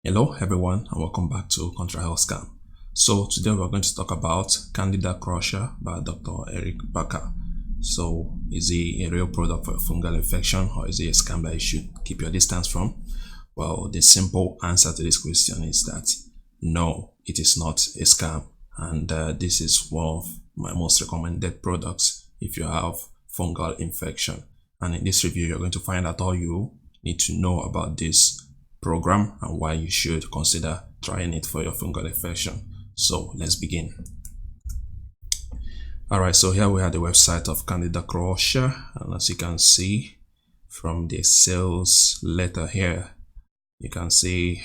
Hello everyone and welcome back to Contra Health Scam. So today we're going to talk about Candida crusher by Dr. Eric Baker. So is he a real product for a fungal infection, or is he a scam that you should keep your distance from? Well, the simple answer to this question is that no, it is not a scam, and this is one of my most recommended products if you have fungal infection. And in this review you're going to find out all you need to know about this program and why you should consider trying it for your fungal infection. So let's begin. Alright, so here we have the website of Candida crusher, and as you can see from the sales letter here, you can see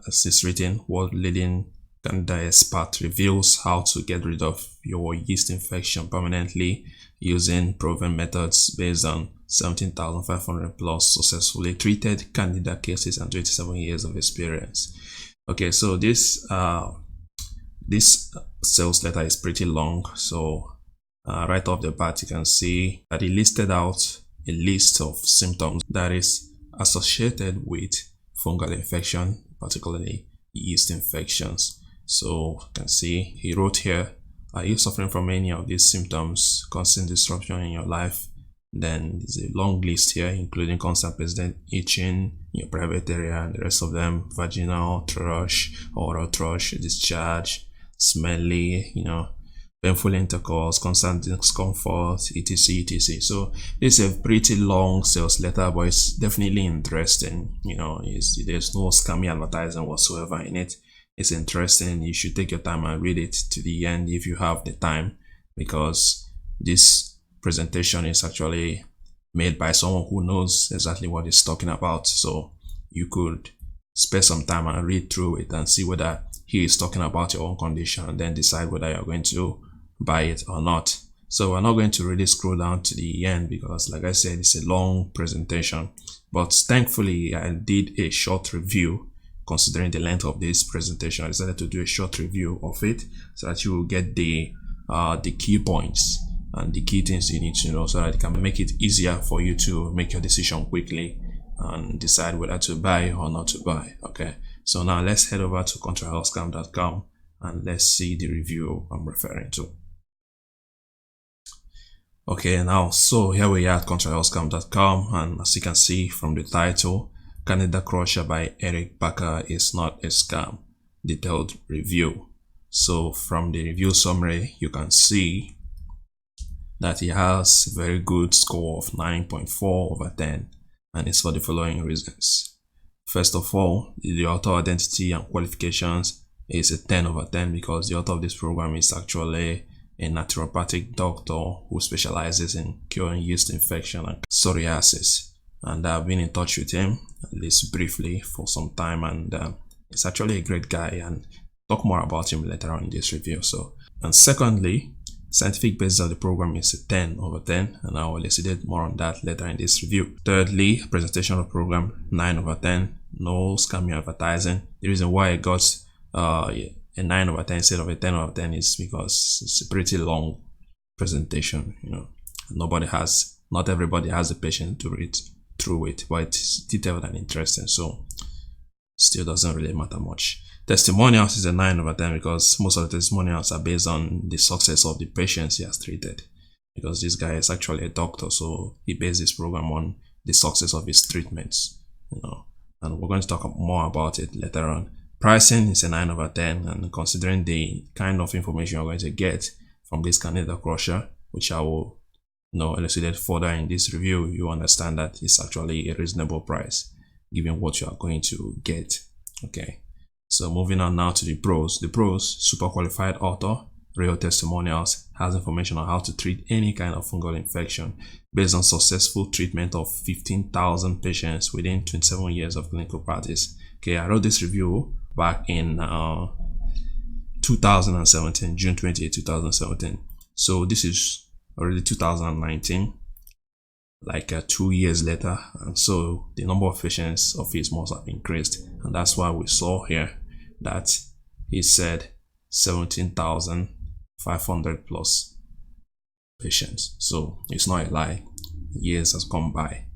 as it's written, world leading Candida expert reveals how to get rid of your yeast infection permanently using proven methods based on 17,500 plus successfully treated Candida cases and 27 years of experience. Okay, so this sales letter is pretty long, so right off the bat you can see that it listed out a list of symptoms that is associated with fungal infection, particularly yeast infections. So you can see he wrote here, are you suffering from any of these symptoms causing disruption in your life? Then there's a long list here, including constant persistent itching in your private area and the rest of them: vaginal thrush, oral thrush, discharge, smelly, painful intercourse, constant discomfort, etc, etc. So this is a pretty long sales letter, but it's definitely interesting. There's no scammy advertising whatsoever in it. It's interesting. You should take your time and read it to the end if you have the time, because this presentation is actually made by someone who knows exactly what he's talking about. So you could spend some time and read through it and see whether he is talking about your own condition, and then decide whether you're going to buy it or not. So we're not going to really scroll down to the end because, like I said, it's a long presentation, but thankfully I did a short review. Considering the length of this presentation, I decided to do a short review of it so that you will get the key points and the key things you need to know, so that it can make it easier for you to make your decision quickly and decide whether to buy or not to buy. Okay, so now let's head over to contrahealthscam.com and let's see the review I'm referring to. Okay, now so here we are at contrahealthscam.com, and as you can see from the title, Candida crusher by Eric Baker is not a scam. Detailed review. So from the review summary, you can see that he has a very good score of 9.4 over 10, and it's for the following reasons. First of all, the author identity and qualifications is a 10 over 10 because the author of this program is actually a naturopathic doctor who specializes in curing yeast infection and psoriasis. And I've been in touch with him, at least briefly, for some time, and he's actually a great guy, and talk more about him later on in this review. And secondly, scientific basis of the program is a 10 over 10, and I will elucidate more on that later in this review. Thirdly, presentation of program 9 over 10, no scammy advertising. The reason why I got a 9 over 10 instead of a 10 over 10 is because it's a pretty long presentation. Not everybody has the patience to read through it, but it's detailed and interesting, so still doesn't really matter much. Testimonials is a 9 over 10 because most of the testimonials are based on the success of the patients he has treated, because this guy is actually a doctor, so he based this program on the success of his treatments, and we're going to talk more about it later on. Pricing is a 9 over 10, and considering the kind of information you're going to get from this Candida crusher, which I will elucidate further in this review, you understand that it's actually a reasonable price given what you are going to get. Okay, so moving on now to the pros. The pros: super qualified author, real testimonials, has information on how to treat any kind of fungal infection based on successful treatment of 15,000 patients within 27 years of clinical practice. Okay, I wrote this review back in 2017, June 28, 2017. So this is already 2019, like 2 years later, and so the number of patients of his must have increased, and that's why we saw here that he said 17,500 plus patients. So it's not a lie, years has gone by.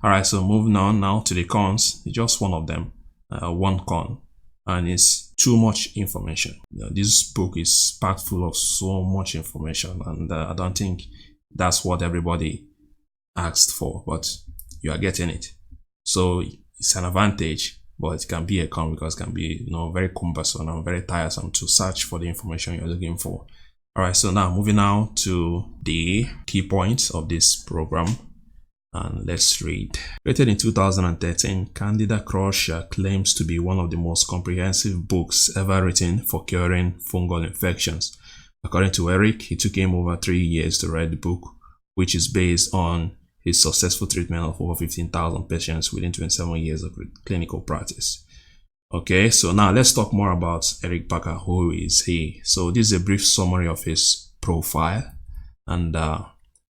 Alright, so moving on now to the cons, just one of them, one con, and it's too much information. This book is packed full of so much information, and I don't think that's what everybody asked for, but you are getting it. So it's an advantage, but it can be a con because it can be very cumbersome and very tiresome to search for the information you're looking for. All right, so now moving on to the key points of this program, and let's read. Created in 2013, Candida Crusher claims to be one of the most comprehensive books ever written for curing fungal infections. According to Eric, it took him over 3 years to write the book, which is based on his successful treatment of over 15,000 patients within 27 years of clinical practice. Okay, so now let's talk more about Eric Bakker. Who is he? So this is a brief summary of his profile, and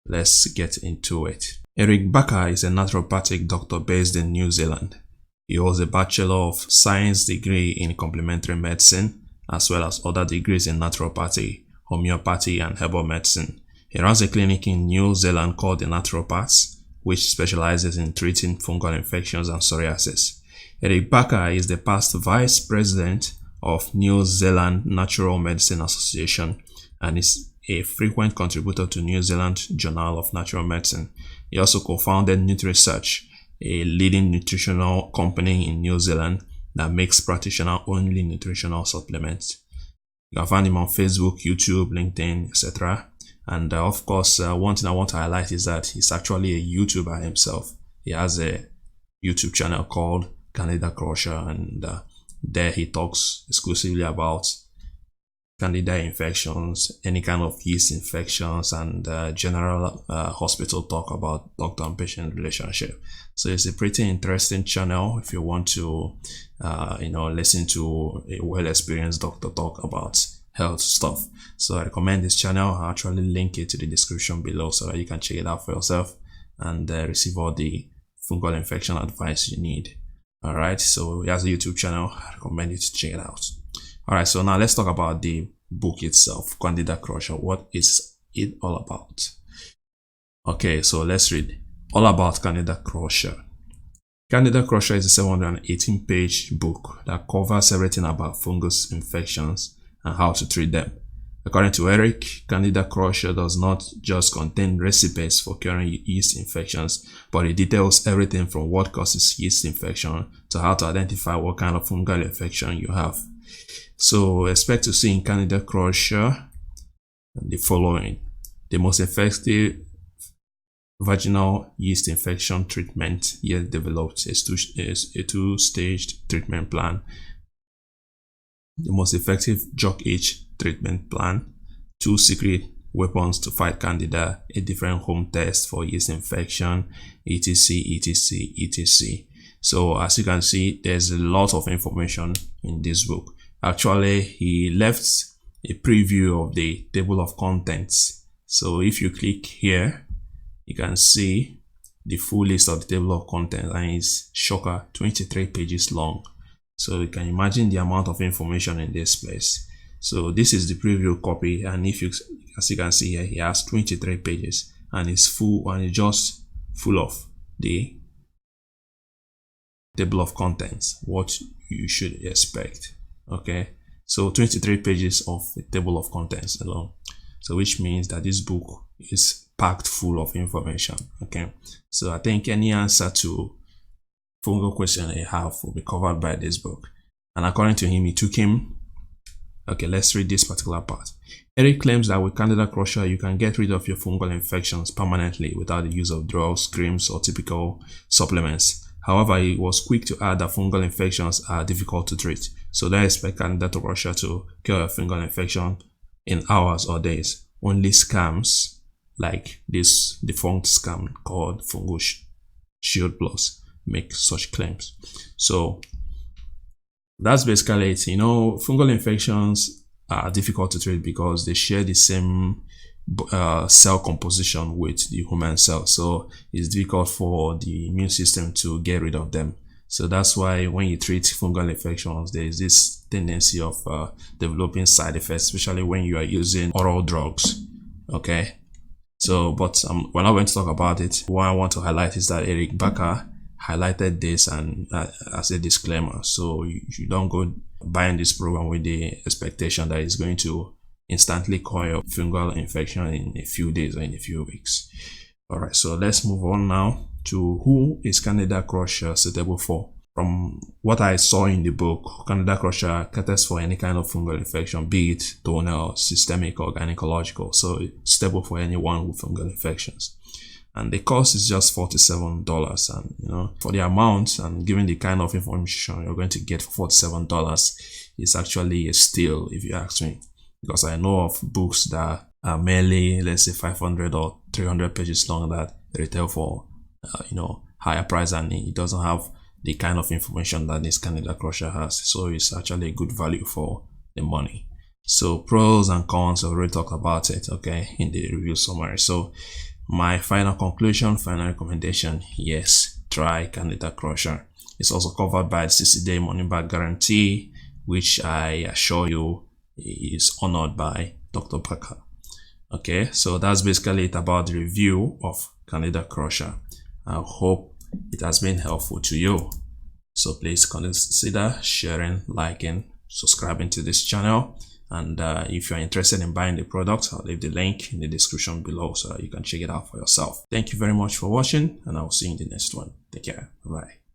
let's get into it. Eric Bakker is a naturopathic doctor based in New Zealand. He holds a Bachelor of Science degree in complementary medicine, as well as other degrees in naturopathy, homeopathy, and herbal medicine. He runs a clinic in New Zealand called the Naturopaths, which specializes in treating fungal infections and psoriasis. Eric Bakker is the past vice president of New Zealand Natural Medicine Association and is a frequent contributor to New Zealand Journal of Natural Medicine. He also co-founded NutriSearch, a leading nutritional company in New Zealand that makes practitioner-only nutritional supplements. You can find him on Facebook, YouTube, LinkedIn, etc. And of course, one thing I want to highlight is that he's actually a YouTuber himself. He has a YouTube channel called Candida Crusher, and there he talks exclusively about Candida infections, any kind of yeast infections, and general hospital talk about doctor and patient relationship. So it's a pretty interesting channel if you want to listen to a well-experienced doctor talk about health stuff. So I recommend this channel. I'll actually link it to the description below so that you can check it out for yourself and receive all the fungal infection advice you need. All right, so he has a YouTube channel. I recommend you to check it out. All right, so now let's talk about the book itself, Candida Crusher. What is it all about? Okay, so let's read. All about Candida Crusher. Candida Crusher is a 718-page book that covers everything about fungus infections and how to treat them. According to Eric, Candida Crusher does not just contain recipes for curing yeast infections, but it details everything from what causes yeast infection to how to identify what kind of fungal infection you have. So expect to see in Candida Crusher the following: the most effective vaginal yeast infection treatment yet developed, a two-staged treatment plan, the most effective jock itch treatment plan, 2 secret weapons to fight Candida, a different home test for yeast infection, etc, etc, etc. So as you can see, there's a lot of information in this book. Actually, he left a preview of the table of contents. So if you click here, you can see the full list of the table of contents, and it's shocker 23 pages long. So you can imagine the amount of information in this place. So this is the preview copy, and as you can see here, he has 23 pages and it's full, and it's just full of the table of contents, what you should expect. Okay, so 23 pages of the table of contents alone. So which means that this book is packed full of information. Okay, so I think any answer to fungal question you have will be covered by this book. And according to him, it took him, okay, let's read this particular part. Eric claims that with Candida Crusher, you can get rid of your fungal infections permanently without the use of drugs, creams, or typical supplements. However, he was quick to add that fungal infections are difficult to treat. So don't expect Candida Crusher to cure a fungal infection in hours or days. Only scams like this defunct scam called Fungal Shield Plus make such claims. So that's basically it. Fungal infections are difficult to treat because they share the same cell composition with the human cell, so it's difficult for the immune system to get rid of them. So that's why when you treat fungal infections, there is this tendency of developing side effects, especially when you are using oral drugs. Okay, so but we're not going to talk about it. What I want to highlight is that Eric Bakker highlighted this and as a disclaimer, so you don't go buying this program with the expectation that it's going to instantly cure your fungal infection in a few days or in a few weeks. All right, so let's move on now to who is Candida crusher suitable for. From what I saw in the book, Candida crusher caters for any kind of fungal infection, be it tonal, systemic, or gynecological. So it's suitable for anyone with fungal infections. And the cost is just $47. And for the amount and given the kind of information you're going to get for $47, it's actually a steal if you ask me. Because I know of books that are merely, let's say, 500 or 300 pages long that retail for higher price, and it doesn't have the kind of information that this Candida crusher has. So it's actually a good value for the money. So pros and cons, I already talked about it, okay, in the review summary. So my final conclusion, final recommendation, yes, try Candida crusher. It's also covered by the 60-day money back guarantee, which I assure you is honored by Dr. Parker. Okay, so that's basically it about the review of Candida crusher. I hope it has been helpful to you. So please consider sharing, liking, subscribing to this channel. And if you're interested in buying the product, I'll leave the link in the description below so that you can check it out for yourself. Thank you very much for watching, and I'll see you in the next one. Take care. Bye.